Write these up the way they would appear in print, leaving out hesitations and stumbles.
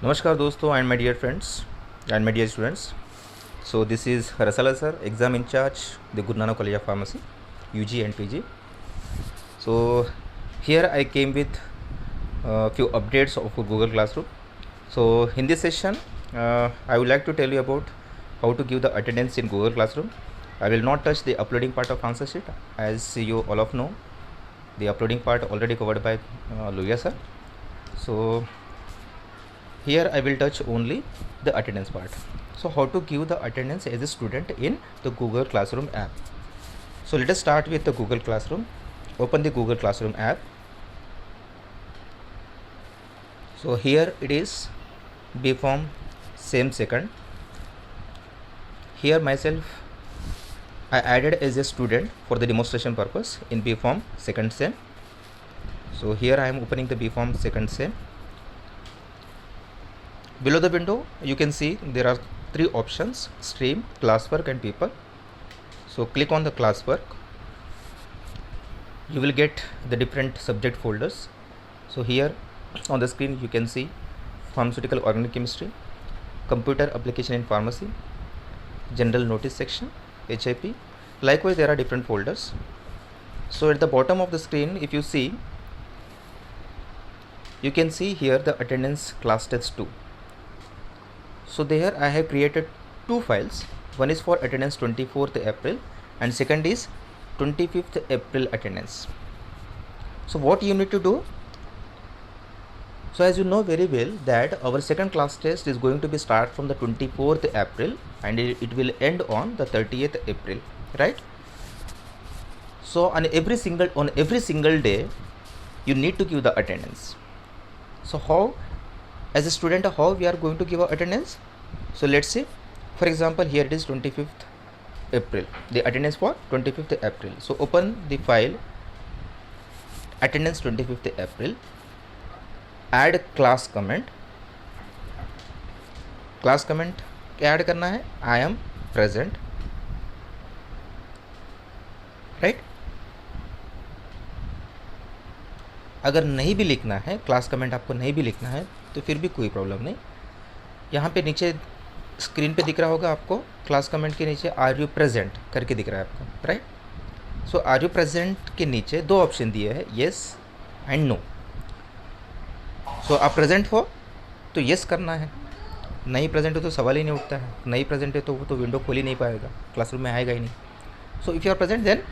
नमस्कार दोस्तों and my dear friends and my dear students. So this is Rasala sir, exam in charge, the Guru Nanak College of Pharmacy, UG and PG. So here I came with few updates of Google Classroom. So in this session, I would like to tell you about how to give the attendance in Google Classroom. I will not touch the uploading part of answer sheet, as you all of know. The uploading part already covered by Luya sir. So here I will touch only the attendance part. So how to give the attendance as a student in the Google Classroom app. So let us start with the Google Classroom. Open the Google Classroom app. So here it is, B form same second. Here myself I added as a student for the demonstration purpose in B form second sem. So here I am opening the B form second sem. Below the window you can see there are three options: stream, classwork and people. So click on the classwork. You will get the different subject folders. So here on the screen you can see pharmaceutical organic chemistry, computer application in pharmacy, general notice section, HIP. Likewise there are different folders. So at the bottom of the screen, if you see, you can see here the attendance class test 2. So there I have created two files. One is for attendance 24th April and second is 25th April attendance. So what you need to do? So as you know very well that our second class test is going to be start from the 24th April and it will end on the 30th April, right? So on every single day you need to give the attendance. So how, as a student, how we are going to give our attendance? So let's say, for example, here it is 25th April, the attendance for 25th April. So open the file attendance 25th April, add class comment क्या add करना है? I am present, right? अगर नहीं भी लिखना है, class comment आपको नहीं भी लिखना है तो फिर भी कोई प्रॉब्लम नहीं. यहाँ पे नीचे स्क्रीन पे दिख रहा होगा आपको, क्लास कमेंट के नीचे आर यू प्रेजेंट करके दिख रहा है आपको, right? So are you present के नीचे दो ऑप्शन दिए हैं, येस एंड नो. सो आप प्रेजेंट हो तो येस करना है, नहीं प्रेजेंट हो तो सवाल ही नहीं उठता है. नहीं प्रेजेंट है तो वो तो विंडो खोल ही नहीं पाएगा, क्लासरूम में आएगा ही नहीं. So if you are present then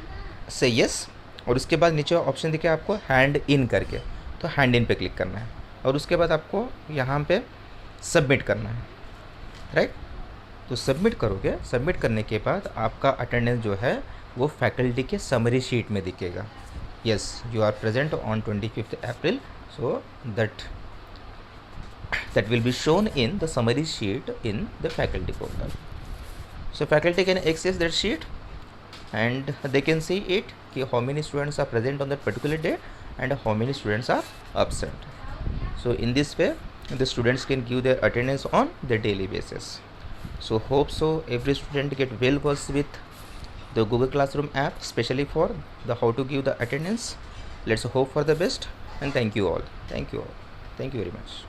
say yes, और उसके बाद नीचे ऑप्शन दिखे आपको हैंड इन करके, तो हैंड इन पे क्लिक करना है और उसके बाद आपको यहाँ पे सबमिट करना है, राइट? तो सबमिट करोगे, सबमिट करने के बाद आपका अटेंडेंस जो है वो फैकल्टी के समरी शीट में दिखेगा. Yes, you are present on 25th April. So that will be shown in the summary sheet in the faculty portal. So faculty can access that sheet and they can see it कि how many students are present on that particular day and how many students are absent. So in this way the students can give their attendance on their daily basis. So hope so every student get well versed with the Google Classroom app, especially for the how to give the attendance. Let's hope for the best and thank you all. Thank you all. Thank you very much.